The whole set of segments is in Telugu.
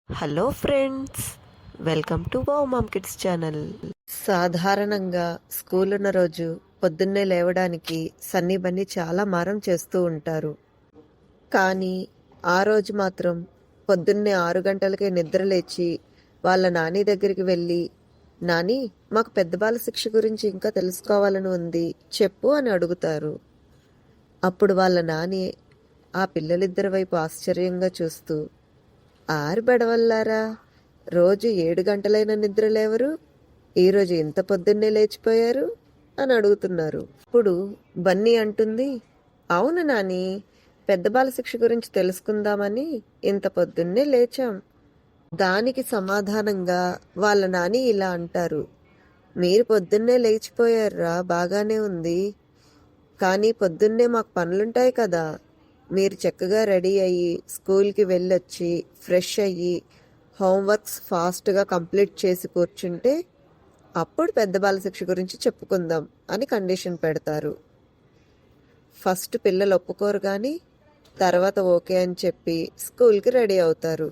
Hello friends, welcome to wow ma'am kids channel. సాధారణంగా స్కూల్ ఉన్న రోజు పొద్దున్నే లేవడానికి సన్నీ బన్నీ చాలా మారం చేస్తూ ఉంటారు. కానీ ఆ రోజు మాత్రం పొద్దున్నే 6 గంటలకే నిద్ర లేచి వాళ్ళ నాని దగ్గరికి వెళ్ళి, నాని, మాకు పెద్ద బాల శిక్ష గురించి ఇంకా తెలుసుకోవాలని ఉంది, చెప్పు అని అడుగుతారు. అప్పుడు వాళ్ళ నాని ఆ పిల్లలిద్దరి వైపు ఆశ్చర్యంగా చూస్తూ, ఆరు బెడవల్లారా, రోజు 7 గంటలైన నిద్ర లేవరు, ఈరోజు ఇంత పొద్దున్నే లేచిపోయారు అని అడుగుతున్నారు. ఇప్పుడు బన్నీ అంటుంది, అవును నాని, పెద్ద బాల శిక్ష గురించి తెలుసుకుందామని ఇంత పొద్దున్నే లేచాం. దానికి సమాధానంగా వాళ్ళ నాని ఇలా అంటారు, మీరు పొద్దున్నే లేచిపోయారా, బాగానే ఉంది, కానీ పొద్దున్నే మాకు పనులుంటాయి కదా. మీరు చక్కగా రెడీ అయ్యి స్కూల్కి వెళ్ళొచ్చి ఫ్రెష్ అయ్యి హోంవర్క్స్ ఫాస్ట్గా కంప్లీట్ చేసి కూర్చుంటే అప్పుడు పెద్ద బాల శిక్ష గురించి చెప్పుకుందాం అని కండిషన్ పెడతారు. ఫస్ట్ పిల్లలు ఒప్పుకోరు, కానీ తర్వాత ఓకే అని చెప్పి స్కూల్కి రెడీ అవుతారు.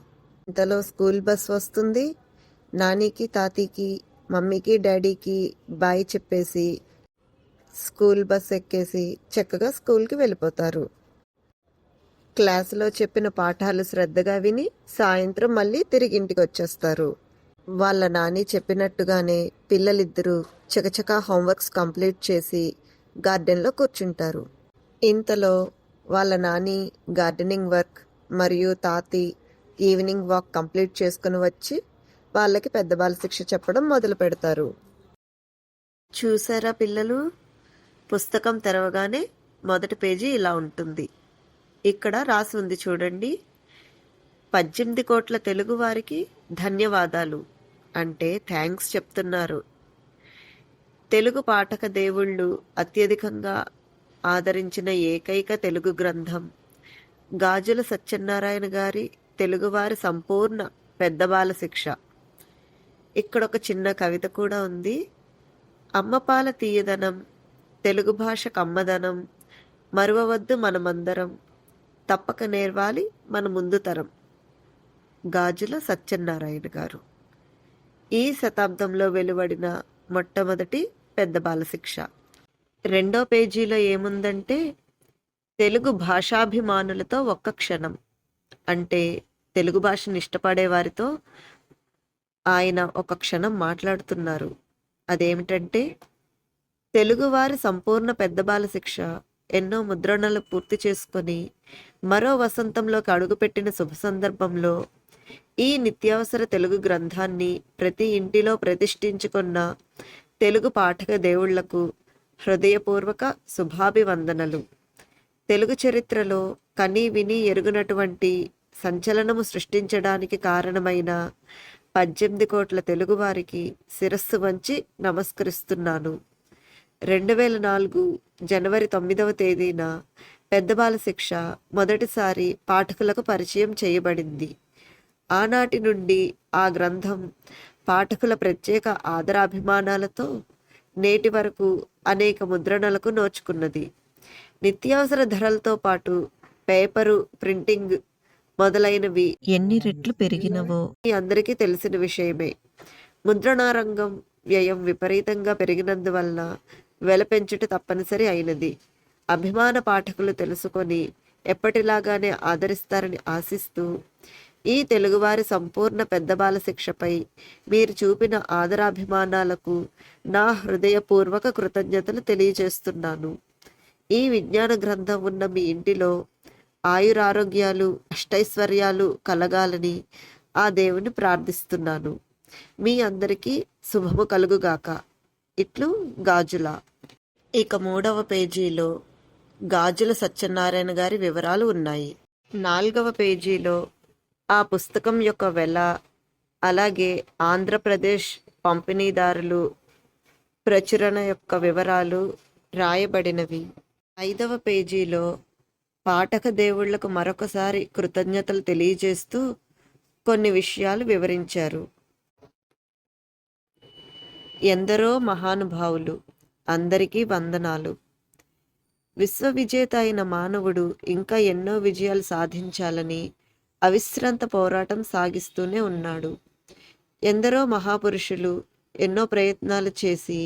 ఇంతలో స్కూల్ బస్ వస్తుంది. నానికి, తాతీకి, మమ్మీకి, డాడీకి బాయ్ చెప్పేసి స్కూల్ బస్ ఎక్కేసి చక్కగా స్కూల్కి వెళ్ళిపోతారు. క్లాసులో చెప్పిన పాఠాలు శ్రద్ధగా విని సాయంత్రం మళ్ళీ తిరిగి ఇంటికి వచ్చేస్తారు. వాళ్ళ నాని చెప్పినట్టుగానే పిల్లలిద్దరూ చకచకా హోంవర్క్స్ కంప్లీట్ చేసి గార్డెన్లో కూర్చుంటారు. ఇంతలో వాళ్ళ నాని గార్డెనింగ్ వర్క్ మరియు తాతి ఈవినింగ్ వాక్ కంప్లీట్ చేసుకుని వచ్చి వాళ్ళకి పెద్ద బాల శిక్ష చెప్పడం మొదలు పెడతారు. చూసారా పిల్లలు, పుస్తకం తెరవగానే మొదటి పేజీ ఇలా ఉంటుంది. ఇక్కడ రాసి ఉంది చూడండి, 18 కోట్ల తెలుగు వారికి ధన్యవాదాలు అంటే థ్యాంక్స్ చెప్తున్నారు. తెలుగు పాఠక దేవుళ్ళు అత్యధికంగా ఆదరించిన ఏకైక తెలుగు గ్రంథం గాజుల సత్యనారాయణ గారి తెలుగువారి సంపూర్ణ పెద్ద బాల శిక్ష. ఇక్కడ ఒక చిన్న కవిత కూడా ఉంది. అమ్మపాల తీయదనం, తెలుగు భాష కమ్మదనం, మరువవద్దు మనమందరం, తప్పక నేర్వాలి మన ముందు తరం. గాజుల సత్యనారాయణ గారు. ఈ శతాబ్దంలో వెలువడిన మొట్టమొదటి పెద్ద బాల శిక్ష. రెండో పేజీలో ఏముందంటే, తెలుగు భాషాభిమానులతో ఒక్క క్షణం అంటే తెలుగు భాషను ఇష్టపడే వారితో ఆయన ఒక క్షణం మాట్లాడుతున్నారు. అదేమిటంటే, తెలుగువారి సంపూర్ణ పెద్ద బాల శిక్ష ఎన్నో ముద్రణలు పూర్తి చేసుకొని మరో వసంతంలోకి అడుగుపెట్టిన శుభ సందర్భంలో ఈ నిత్యావసర తెలుగు గ్రంథాన్ని ప్రతి ఇంటిలో ప్రతిష్ఠించుకున్న తెలుగు పాఠక దేవుళ్లకు హృదయపూర్వక శుభాభివందనలు. తెలుగు చరిత్రలో కని విని ఎరుగునటువంటి సంచలనము సృష్టించడానికి కారణమైన 18 కోట్ల తెలుగువారికి శిరస్సు వంచి నమస్కరిస్తున్నాను. 2004 జనవరి 9వ తేదీన పెద్ద బాల శిక్ష మొదటిసారి పాఠకులకు పరిచయం చేయబడింది. ఆనాటి నుండి ఆ గ్రంథం పాఠకుల ప్రత్యేక ఆదరాభిమానాలతో నేటి వరకు అనేక ముద్రణలకు నోచుకున్నది. నిత్యావసర ధరలతో పాటు పేపరు, ప్రింటింగ్ మొదలైనవి ఎన్ని రెట్లు పెరిగినవో అందరికీ తెలిసిన విషయమే. ముద్రణారంగం వ్యయం విపరీతంగా పెరిగినందువల్ల వెల పెంచుట తప్పనిసరి అయినది. అభిమాన పాఠకులు తెలుసుకొని ఎప్పటిలాగానే ఆదరిస్తారని ఆశిస్తూ ఈ తెలుగువారి సంపూర్ణ పెద్ద బాల శిక్షపై మీరు చూపిన ఆదరాభిమానాలకు నా హృదయపూర్వక కృతజ్ఞతలు తెలియజేస్తున్నాను. ఈ విజ్ఞాన గ్రంథం ఉన్న మీ ఇంటిలో ఆయురారోగ్యాలు, అష్టైశ్వర్యాలు కలగాలని ఆ దేవుని ప్రార్థిస్తున్నాను. మీ అందరికీ శుభము కలుగుగాక. ఇట్లు గాజుల. ఇక 3వ పేజీలో గాజుల సత్యనారాయణ గారి వివరాలు ఉన్నాయి. 4వ పేజీలో ఆ పుస్తకం యొక్క వెల, అలాగే ఆంధ్రప్రదేశ్ పంపిణీదారులు, ప్రచురణ యొక్క వివరాలు రాయబడినవి. 5వ పేజీలో పాఠక దేవుళ్లకు మరొకసారి కృతజ్ఞతలు తెలియజేస్తూ కొన్ని విషయాలు వివరించారు. ఎందరో మహానుభావులు, అందరికీ వందనాలు. విశ్వ విజేత అయిన మానవుడు ఇంకా ఎన్నో విజయాలు సాధించాలని అవిశ్రాంత పోరాటం సాగిస్తూనే ఉన్నాడు. ఎందరో మహాపురుషులు ఎన్నో ప్రయత్నాలు చేసి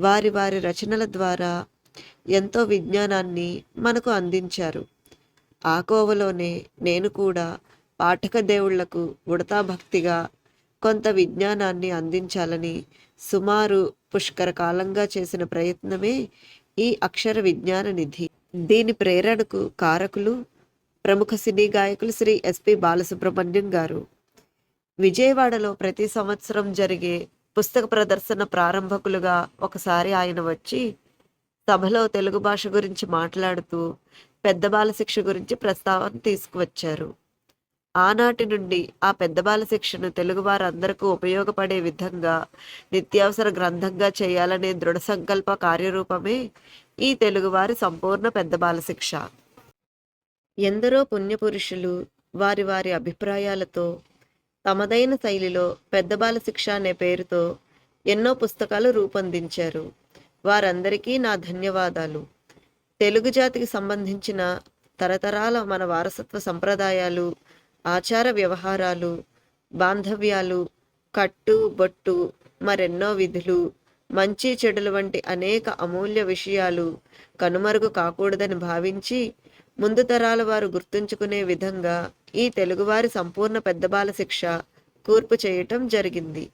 వారి వారి రచనల ద్వారా ఎంతో విజ్ఞానాన్ని మనకు అందించారు. ఆ కోవలోనే నేను కూడా పాఠక దేవుళ్లకు ఉడతా భక్తిగా కొంత విజ్ఞానాన్ని అందించాలని సుమారు పుష్కర కాలంగా చేసిన ప్రయత్నమే ఈ అక్షర విజ్ఞాన నిధి. దీని ప్రేరణకు కారకులు ప్రముఖ సినీ గాయకులు శ్రీ ఎస్పి బాలసుబ్రహ్మణ్యం గారు. విజయవాడలో ప్రతి సంవత్సరం జరిగే పుస్తక ప్రదర్శన ప్రారంభకులుగా ఒకసారి ఆయన వచ్చి సభలో తెలుగు భాష గురించి మాట్లాడుతూ పెద్ద బాల శిక్ష గురించి ప్రస్తావన తీసుకువచ్చారు. ఆనాటి నుండి ఆ పెద్ద బాల శిక్షను తెలుగువారందరికీ ఉపయోగపడే విధంగా నిత్యావసర గ్రంథంగా చేయాలనే దృఢ సంకల్ప కార్యరూపమే ఈ తెలుగువారి సంపూర్ణ పెద్ద బాల శిక్ష. ఎందరో పుణ్యపురుషులు వారి వారి అభిప్రాయాలతో తమదైన శైలిలో పెద్ద బాల శిక్ష అనే పేరుతో ఎన్నో పుస్తకాలు రూపొందించారు. వారందరికీ నా ధన్యవాదాలు. తెలుగు జాతికి సంబంధించిన తరతరాల మన వారసత్వ సంప్రదాయాలు, ఆచార వ్యవహారాలు, బాంధవ్యాలు, కట్టు బొట్టు, మరెన్నో విధులు, మంచి చెడుల వంటి అనేక అమూల్య విషయాలు కనుమరుగు కాకూడదని భావించి ముందు తరాల వారు గుర్తుంచుకునే విధంగా ఈ తెలుగువారి సంపూర్ణ పెద్ద బాల శిక్ష కూర్పు చేయటం జరిగింది.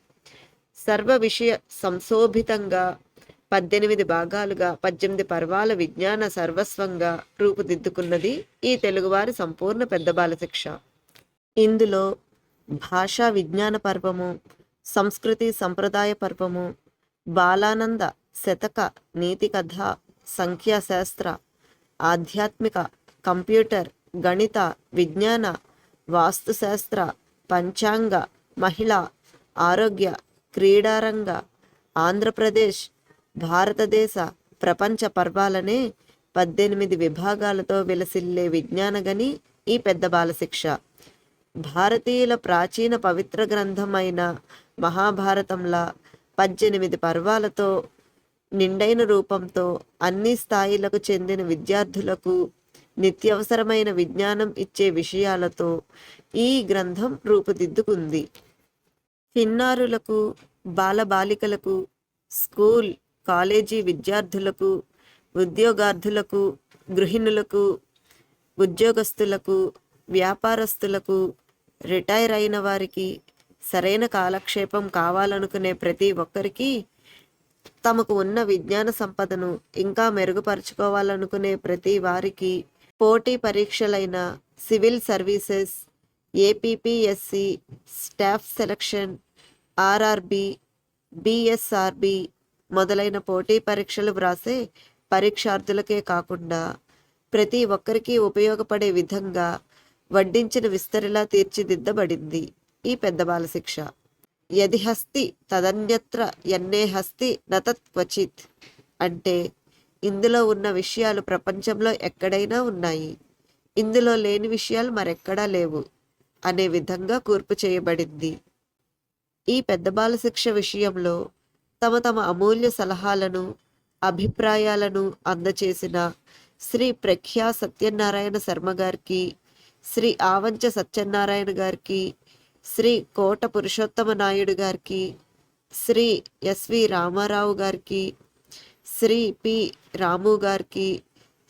సర్వ విషయ సంశోభితంగా 18 భాగాలుగా 18 పర్వాల విజ్ఞాన సర్వస్వంగా రూపుదిద్దుకున్నది ఈ తెలుగువారి సంపూర్ణ పెద్ద బాల శిక్ష. ఇందులో భాషా విజ్ఞాన పర్వము, సంస్కృతి సంప్రదాయ పర్వము, బాలానంద శతక నీతి కథ, సంఖ్యాశాస్త్ర, ఆధ్యాత్మిక, కంప్యూటర్, గణిత, విజ్ఞాన, వాస్తుశాస్త్ర, పంచాంగ, మహిళ, ఆరోగ్య, క్రీడారంగ, ఆంధ్రప్రదేశ్, భారతదేశ, ప్రపంచ పర్వాలనే 18 విభాగాలతో విలసిల్లే విజ్ఞానగని ఈ పెద్ద బాల శిక్ష. భారతీయుల ప్రాచీన పవిత్ర గ్రంథమైన మహాభారతంలా 18 పర్వాలతో నిండైన రూపంతో అన్ని స్థాయిలకు చెందిన విద్యార్థులకు నిత్యవసరమైన విజ్ఞానం ఇచ్చే విషయాలతో ఈ గ్రంథం రూపుదిద్దుకుంది. చిన్నారులకు, బాలబాలికలకు, స్కూల్ కాలేజీ విద్యార్థులకు, ఉద్యోగార్థులకు, గృహిణులకు, ఉద్యోగస్తులకు, వ్యాపారస్తులకు, రిటైర్ అయిన వారికి, సరైన కాలక్షేపం కావాలనుకునే ప్రతి ఒక్కరికి, తమకు ఉన్న విజ్ఞాన సంపదను ఇంకా మెరుగుపరుచుకోవాలనుకునే ప్రతి వారికి, పోటీ పరీక్షలైన civil services, APPSC, staff selection, RRB, BSRB మొదలైన పోటీ పరీక్షలు వ్రాసే పరీక్షార్థులకే కాకుండా ప్రతి ఒక్కరికి ఉపయోగపడే విధంగా వడ్డించిన విస్తరిలా తీర్చిదిద్దబడింది ఈ పెద్ద బాల శిక్ష. యది హస్తి తదన్యత్ర యన్నే హస్తి నతత్ క్వచిత్ అంటే ఇందులో ఉన్న విషయాలు ప్రపంచంలో ఎక్కడైనా ఉన్నాయి, ఇందులో లేని విషయాలు మరెక్కడా లేవు అనే విధంగా కూర్పు చేయబడింది. ఈ పెద్ద బాల శిక్ష విషయంలో తమ తమ అమూల్య సలహాలను, అభిప్రాయాలను అందచేసిన శ్రీ ప్రఖ్యా సత్యనారాయణ శర్మ గారికి, శ్రీ ఆవంచ సత్యనారాయణ గారికి, శ్రీ కోట పురుషోత్తమ నాయుడు గారికి, శ్రీ ఎస్వి రామారావు గారికి, శ్రీ పి రాము గారికి,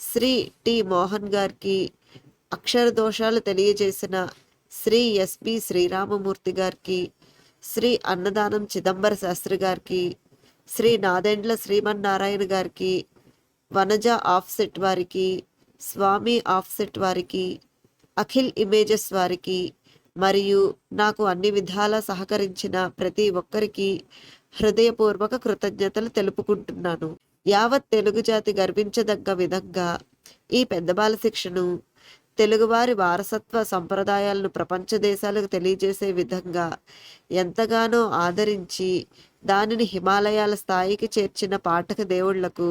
శ్రీ టి మోహన్ గారికి, అక్షర దోషాలు తెలియజేసిన శ్రీ ఎస్పి శ్రీరామమూర్తి గారికి, శ్రీ అన్నదానం చిదంబర శాస్త్రి గారికి, శ్రీ నాదెండ్ల శ్రీమన్నారాయణ గారికి, వనజ ఆఫ్సెట్ వారికి, స్వామి ఆఫ్సెట్ వారికి, అఖిల్ ఇమేజెస్ వారికి మరియు నాకు అన్ని విధాలా సహకరించిన ప్రతి ఒక్కరికి హృదయపూర్వక కృతజ్ఞతలు తెలుపుకుంటున్నాను. యావత్ తెలుగు జాతి గర్వించదగ్గ విధంగా ఈ పెద్ద బాల శిక్షను తెలుగువారి వారసత్వ సంప్రదాయాలను ప్రపంచ దేశాలకు తెలియజేసే విధంగా ఎంతగానో ఆదరించి దానిని హిమాలయాల స్థాయికి చేర్చిన పాఠక దేవుళ్లకు,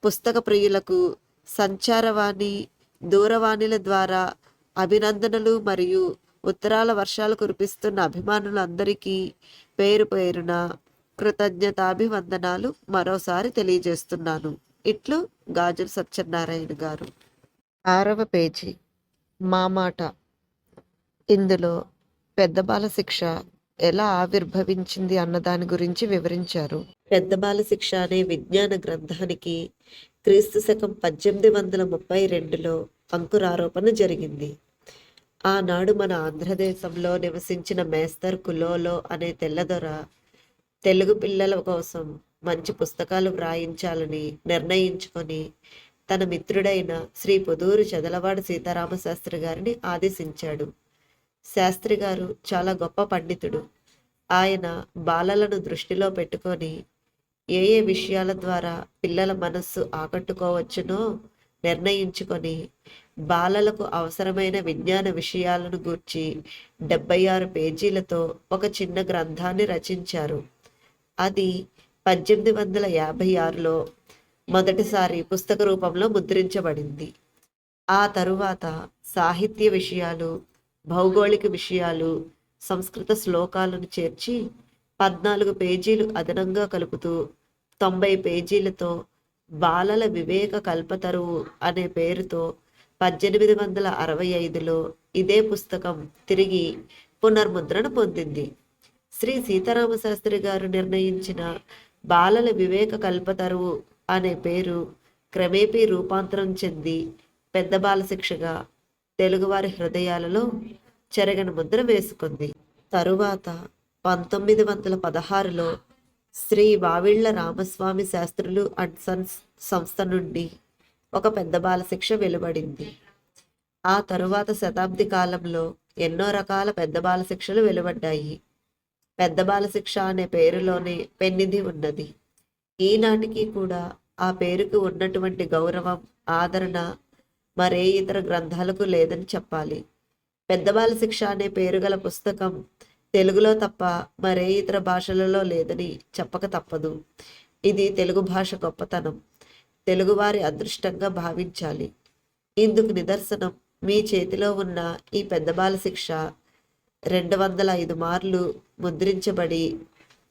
పుస్తక ప్రియులకు, సంచారవాణి, దూరవాణిల ద్వారా అభినందనలు మరియు ఉత్తరాల వర్షాలు కురిపిస్తున్న అభిమానులందరికీ పేరు పేరున కృతజ్ఞతాభివందనాలు మరోసారి తెలియజేస్తున్నాను. ఇట్లు గాజుల సత్యనారాయణ గారు. 6వ పేజీ. మా మాట. ఇందులో పెద్ద బాల శిక్ష ఎలా ఆవిర్భవించింది అన్న దాని గురించి వివరించారు. పెద్ద బాల శిక్ష అనే విజ్ఞాన గ్రంథానికి క్రీస్తు శకం 1832లో అంకురారోపణ జరిగింది. ఆనాడు మన ఆంధ్రదేశంలో నివసించిన మేస్తర్ కులోలో అనే తెల్లదొర తెలుగు పిల్లల కోసం మంచి పుస్తకాలు వ్రాయించాలని నిర్ణయించుకొని తన మిత్రుడైన శ్రీ పొదూరు చదలవాడ సీతారామశాస్త్రి గారిని ఆదేశించాడు. శాస్త్రి గారు చాలా గొప్ప పండితుడు. ఆయన బాలలను దృష్టిలో పెట్టుకొని ఏ ఏ విషయాల ద్వారా పిల్లల మనస్సు ఆకట్టుకోవచ్చునో నిర్ణయించుకొని బాలలకు అవసరమైన విజ్ఞాన విషయాలను గూర్చి 76 పేజీలతో ఒక చిన్న గ్రంథాన్ని రచించారు. అది 1856లో మొదటిసారి పుస్తక రూపంలో ముద్రించబడింది. ఆ తరువాత సాహిత్య విషయాలు, భౌగోళిక విషయాలు, సంస్కృత శ్లోకాలను చేర్చి 14 పేజీలు అదనంగా కలుపుతూ 90 పేజీలతో బాలల వివేక కల్పతరువు అనే పేరుతో 1865లో ఇదే పుస్తకం తిరిగి పునర్ముద్రణ పొందింది. శ్రీ సీతారామశాస్త్రి గారు నిర్ణయించిన బాలల వివేక కల్పతరువు అనే పేరు క్రమేపీ రూపాంతరం చెంది పెద్ద బాల శిక్షగా తెలుగువారి హృదయాలలో చెరగని ముద్ర వేసుకుంది. తరువాత 1916లో శ్రీ వావిళ్ళ రామస్వామి శాస్త్రులు అండ్ సన్స్ సంస్థ నుండి ఒక పెద్ద బాల శిక్ష వెలువడింది. ఆ తరువాత శతాబ్ది కాలంలో ఎన్నో రకాల పెద్ద బాల శిక్షలు వెలువడ్డాయి. పెద్ద బాల శిక్ష అనే పేరులోనే పెన్నిధి ఉన్నది. ఈనాటికి కూడా ఆ పేరుకు ఉన్నటువంటి గౌరవం, ఆదరణ మరే ఇతర గ్రంథాలకు లేదని చెప్పాలి. పెద్ద బాల శిక్ష అనే పేరు గల పుస్తకం తెలుగులో తప్ప మరే ఇతర భాషలలో లేదని చెప్పక తప్పదు. ఇది తెలుగు భాష గొప్పతనం, తెలుగువారి అదృష్టంగా భావించాలి. ఇందుకు నిదర్శనం మీ చేతిలో ఉన్న ఈ పెద్ద బాల శిక్ష 205 మార్లు ముద్రించబడి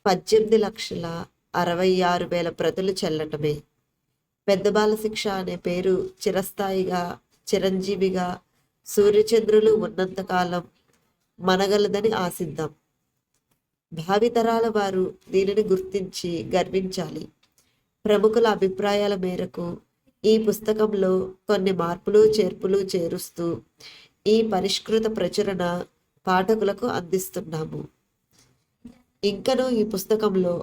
18,66,000 ప్రతులు చెల్లటమే. పెద్ద బాల శిక్ష అనే పేరు చిరస్థాయిగా, చిరంజీవిగా సూర్యచంద్రులు ఉన్నంతకాలం మనగలదని ఆశిద్దాం. భావితరాల వారు దీనిని గుర్తించి గర్వించాలి. ప్రముఖుల అభిప్రాయాల మేరకు ఈ పుస్తకంలో కొన్ని మార్పులు చేర్పులు చేరుస్తూ ఈ పరిష్కృత ప్రచురణ పాఠకులకు అందిస్తున్నాము. ఇంకనూ ఈ పుస్తకంలో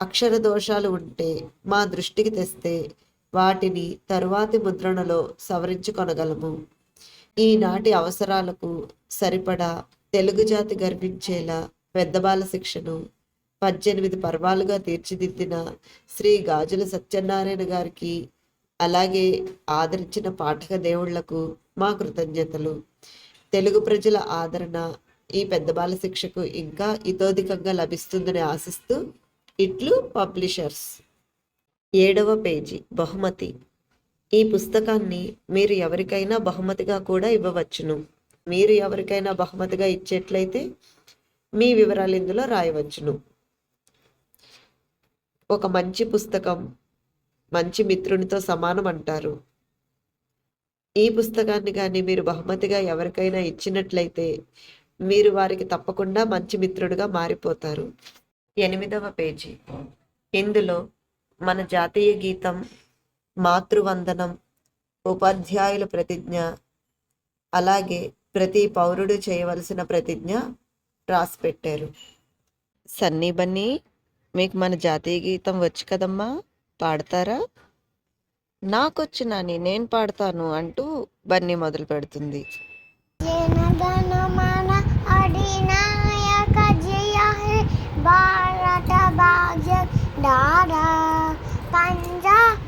అక్షర దోషాలు ఉంటే మా దృష్టికి తెస్తే వాటిని తరువాతి ముద్రణలో సవరించుకొనగలము. ఈనాటి అవసరాలకు సరిపడా తెలుగు జాతి గర్వించేలా పెద్ద బాల శిక్షను 18 పర్వాలుగా తీర్చిదిద్దిన శ్రీ గాజుల సత్యనారాయణ గారికి, అలాగే ఆదరించిన పాఠక దేవుళ్లకు మా కృతజ్ఞతలు. తెలుగు ప్రజల ఆదరణ ఈ పెద్ద బాల శిక్షకు ఇంకా ఇతోధికంగా లభిస్తుందని ఆశిస్తూ ఇట్లు పబ్లిషర్స్. 7వ పేజీ బహుమతి. ఈ పుస్తకాన్ని మీరు ఎవరికైనా బహుమతిగా కూడా ఇవ్వవచ్చును. మీరు ఎవరికైనా బహుమతిగా ఇచ్చేట్లయితే మీ వివరాలు ఇందులో రాయవచ్చును. ఒక మంచి పుస్తకం మంచి మిత్రునితో సమానం అంటారు. ఈ పుస్తకాన్ని కానీ మీరు బహుమతిగా ఎవరికైనా ఇచ్చినట్లయితే మీరు వారికి తప్పకుండా మంచి మిత్రుడిగా మారిపోతారు. 8వ పేజీ. ఇందులో మన జాతీయ గీతం, మాతృవందనం, ఉపాధ్యాయుల ప్రతిజ్ఞ, అలాగే ప్రతి పౌరుడు చేయవలసిన ప్రతిజ్ఞ రాసి పెట్టారు. సన్నీ బన్నీ, మీకు మన జాతీయ గీతం వచ్చు కదమ్మా, పాడతారా? నాకొచ్చు నాని, నేను పాడతాను అంటూ బన్నీ మొదలు పెడుతుంది. జనగణమన అధినాయక జయ హే భారత భాగ్య దారా పంజాబ్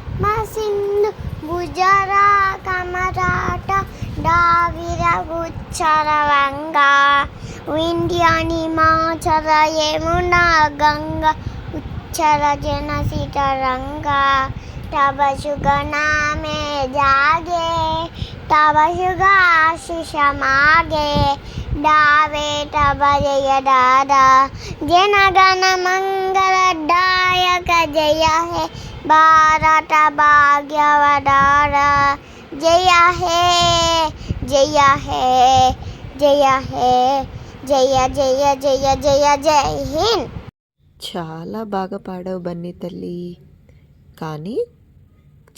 సింధు గుజరాత్ మరాఠ ద్రావిడ ఉచ్చర వంగా వింధ్య హిమాచల యమునా గంగా ఉచ్చర జనసిత రంగా तब शुग नामे जागे तब शुग आशीष मागे दावे तब जय दादा जन गण मंगल दायक जय हे भारत भाग्यवदारा जय हे జయ హే జయ జయ జయ జయ జై హింద్. చాలా బాగా పాడావు బన్నీ తల్లి, కానీ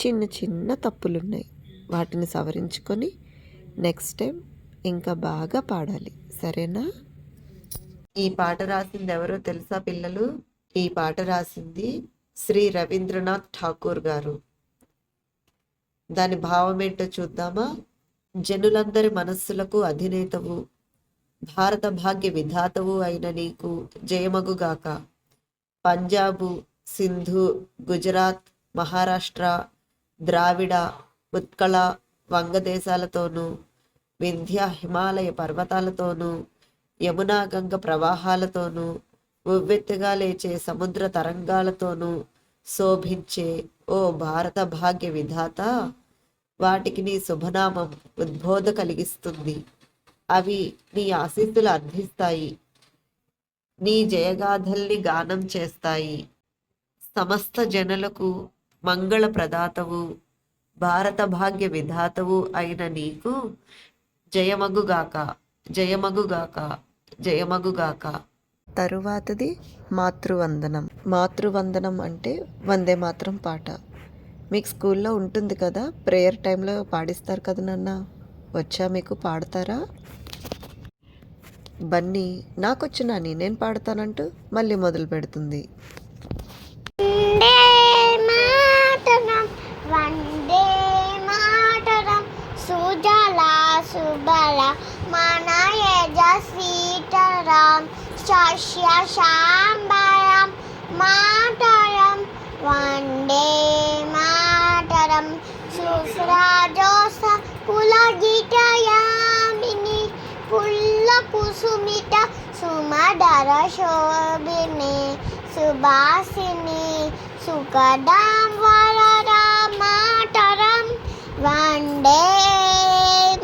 చిన్న చిన్న తప్పులున్నాయి. వాటిని సవరించుకొని నెక్స్ట్ టైం ఇంకా బాగా పాడాలి, సరేనా? ఈ పాట రాసింది ఎవరో తెలుసా పిల్లలు? ఈ పాట రాసింది శ్రీ రవీంద్రనాథ్ ఠాకూర్ గారు. దాని భావం ఏంటో చూద్దామా? జనులందరి మనస్సులకు అధినేతవు, భారత భాగ్య విధాతవు అయిన నీకు జయమగుగాక. పంజాబు, సింధు, గుజరాత్, మహారాష్ట్ర, ద్రావిడ, ఉత్కళ, వంగదేశాలతోనూ, వింధ్య హిమాలయ పర్వతాలతోనూ, యమునా గంగ ప్రవాహాలతోనూ, ఉవ్వెత్తుగా లేచే సముద్ర తరంగాలతోనూ శోభించే ఓ భారత భాగ్య విధాత, వాటికి నీ శుభనామం ఉద్బోధ కలిగిస్తుంది. అవి నీ ఆశీస్సులు అందిస్తాయి, నీ జయగాథల్ని గానం చేస్తాయి. సమస్త జనులకు మంగళ ప్రదాతవు, భారత భాగ్య విధాతవు అయిన నీకు జయమగుగాక, జయమగుగాక, జయమగుగాక. తరువాతది మాతృవందనం. మాతృవందనం అంటే వందే మాత్రం పాట. మీకు స్కూల్లో ఉంటుంది కదా, ప్రేయర్ టైంలో పాడిస్తారు కదా నాన్న. వచ్చా మీకు? పాడతారా? బన్నీ నాకొచ్చు నాని, నేను పాడతానంటూ మళ్ళీ మొదలు పెడుతుంది. వందే మాతరం సుజల సుబల మనయజ సీతరాం శస్య శాంబరం మాతరం వందే మాతరం సుస్రాజోస కులగితయామిని పుల్ల కుసుమిత సుమధర శోభిని సుభాసిని సుఖదాం వరదా మాతరం వందే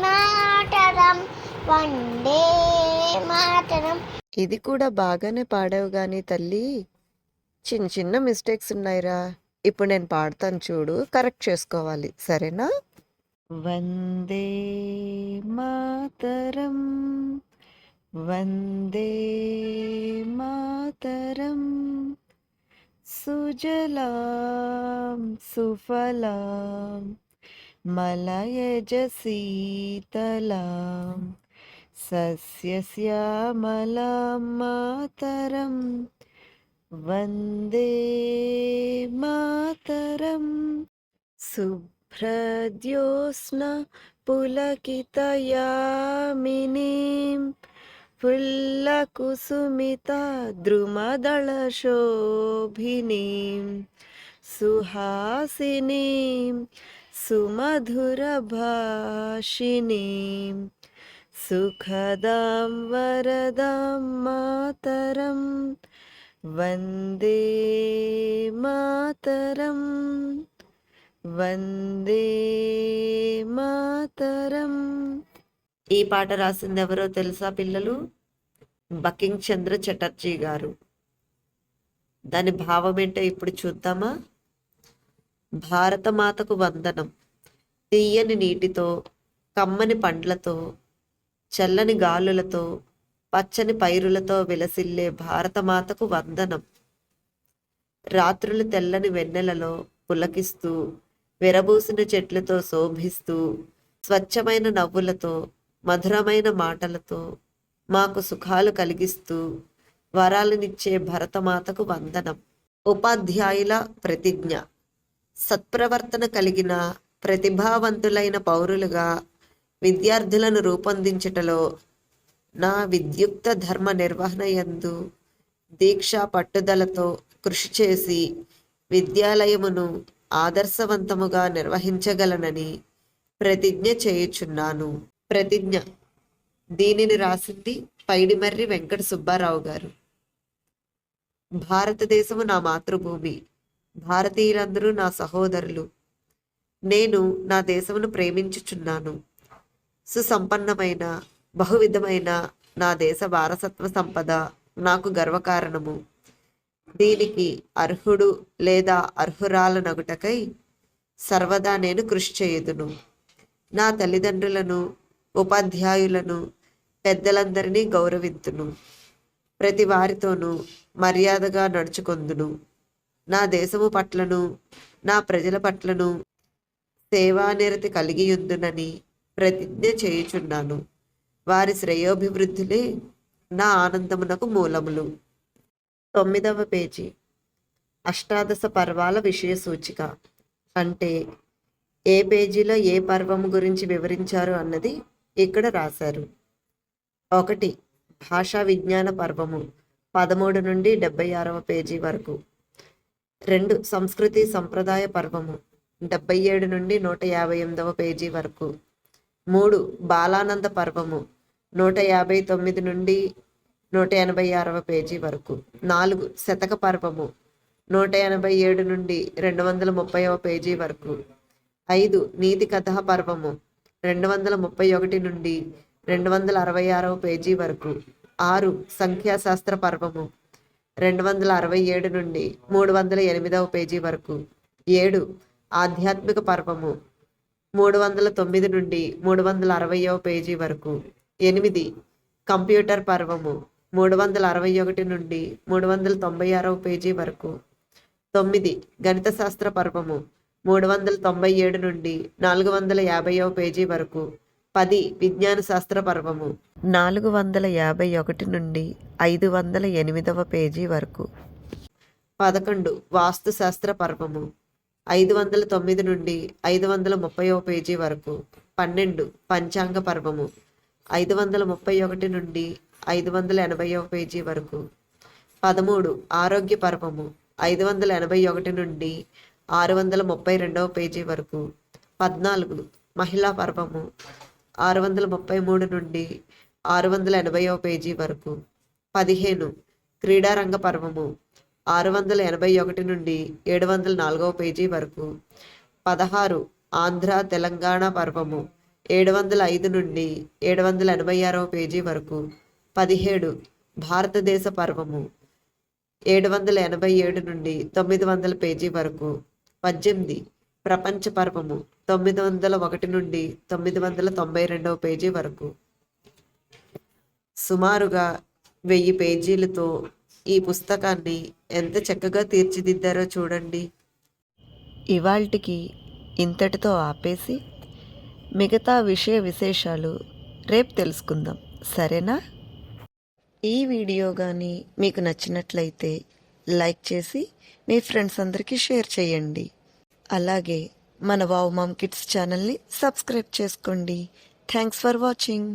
మాతరం వందే మాతరం. ఇది కూడా బాగానే పాడావు కానీ తల్లి, చిన్న చిన్న మిస్టేక్స్ ఉన్నాయిరా. ఇప్పుడు నేను పాడతాను చూడు, కరెక్ట్ చేసుకోవాలి, సరేనా? వందే మాతరం, వందే మాతరం, సుజలాం సుఫలాం మలయజ శీతలాం సస్యశ్యామలాం మాతరం వందే మాతరం. శుభ్రజ్యోత్స్న పులకితయామినీం ఫుల్లకుసుమిత ద్రుమదళశోభినీం సుహాసినీం సుమధురభాషిణీం సుఖదాం వరదాం మాతరం వందే మాతరం, వందే మాతరం. ఈ పాట రాసింది ఎవరో తెలుసా పిల్లలు? బకింగ్ చంద్ర చటర్జీ గారు. దాని భావం ఏంటో ఇప్పుడు చూద్దామా? భారతమాతకు వందనం. తీయని నీటితో, కమ్మని పండ్లతో, చల్లని గాలులతో, పచ్చని పైరులతో విలసిల్లే భారతమాతకు వందనం. రాత్రులు తెల్లని వెన్నెలలో పులకిస్తూ, విరబూసిన చెట్లతో శోభిస్తూ, స్వచ్ఛమైన నవ్వులతో, మధురమైన మాటలతో మాకు సుఖాలు కలిగిస్తూ వరాలనిచ్చే భరతమాతకు వందనం. ఉపాధ్యాయుల ప్రతిజ్ఞ. సత్ప్రవర్తన కలిగిన ప్రతిభావంతులైన పౌరులుగా విద్యార్థులను రూపొందించుటలో నా విద్యుక్త ధర్మ నిర్వహణ యందు దీక్షా పట్టుదలతో కృషి చేసి విద్యాలయమును ఆదర్శవంతముగా నిర్వహించగలనని ప్రతిజ్ఞ చేయుచున్నాను. ప్రతిజ్ఞ. దీనిని రాసింది పైడిమర్రి వెంకట సుబ్బారావు గారు. భారతదేశము నా మాతృభూమి, భారతీయులందరూ నా సహోదరులు. నేను నా దేశమును ప్రేమించుచున్నాను. సుసంపన్నమైన బహువిధమైన నా దేశ వారసత్వ సంపద నాకు గర్వకారణము. దీనికి అర్హుడు లేదా అర్హురాలనగుటకై సర్వదా నేను కృషి చేయుదును. నా తల్లిదండ్రులను, ఉపాధ్యాయులను, పెద్దలందరినీ గౌరవింతును. ప్రతి వారితోనూ మర్యాదగా నడుచుకొందును. నా దేశము పట్లను నా ప్రజల పట్లను సేవానిరతి కలిగియుందునని ప్రతిజ్ఞ చేయుచున్నాను. వారి శ్రేయోభివృద్ధులే నా ఆనందమునకు మూలములు. 9వ పేజీ. అష్టాదశ పర్వాల విషయ సూచిక అంటే ఏ పేజీలో ఏ పర్వము గురించి వివరించారు అన్నది ఇక్కడ రాశారు. 1. భాషా విజ్ఞాన పర్వము 13 నుండి 76వ పేజీ వరకు. 2. సంస్కృతి సంప్రదాయ పర్వము 77 నుండి 158వ పేజీ వరకు. 3. బాలానంద పర్వము 159 నుండి 186వ పేజీ వరకు. 4. శతక పర్వము 187 నుండి 230వ పేజీ వరకు. 5. నీతి కథా పర్వము 231 నుండి 266వ పేజీ వరకు. 6. సంఖ్యాశాస్త్ర పర్వము 267 నుండి 308వ పేజీ వరకు. 7. ఆధ్యాత్మిక పర్వము 309 నుండి 360వ పేజీ వరకు. 8. కంప్యూటర్ పర్వము 361 నుండి 396వ పేజీ వరకు. 9. గణిత శాస్త్ర పర్వము 397 నుండి 450వ పేజీ వరకు. 10. విజ్ఞాన శాస్త్ర పర్వము 451 నుండి 508వ పేజీ వరకు. 11. వాస్తు శాస్త్ర పర్వము 509 నుండి 530వ పేజీ వరకు. 12. పంచాంగ పర్వము 531 నుండి 580వ పేజీ వరకు. 13. ఆరోగ్య పర్వము 581 నుండి 632వ పేజీ వరకు. 14. మహిళా పర్వము 633 నుండి 680వ పేజీ వరకు. 15. క్రీడారంగ పర్వము 681 నుండి 704వ పేజీ వరకు. 16. ఆంధ్ర తెలంగాణ పర్వము 705 నుండి 786వ పేజీ వరకు. 17. భారతదేశ పర్వము 787 నుండి 900 పేజీ వరకు. 18. ప్రపంచ పర్వము 901 నుండి 992వ పేజీ వరకు. సుమారుగా 1000 పేజీలతో ఈ పుస్తకాన్ని ఎంత చక్కగా తీర్చిదిద్దారో చూడండి. ఇవాల్టికి ఇంతటితో ఆపేసి మిగతా విషయ విశేషాలు రేపు తెలుసుకుందాం, సరేనా? ఈ వీడియో కానీ మీకు నచ్చినట్లయితే లైక్ చేసి మీ ఫ్రెండ్స్ అందరికీ షేర్ చేయండి. అలాగే మన వావ్ మామ్ కిడ్స్ ఛానల్ని సబ్స్క్రైబ్ చేసుకోండి. Thanks for watching.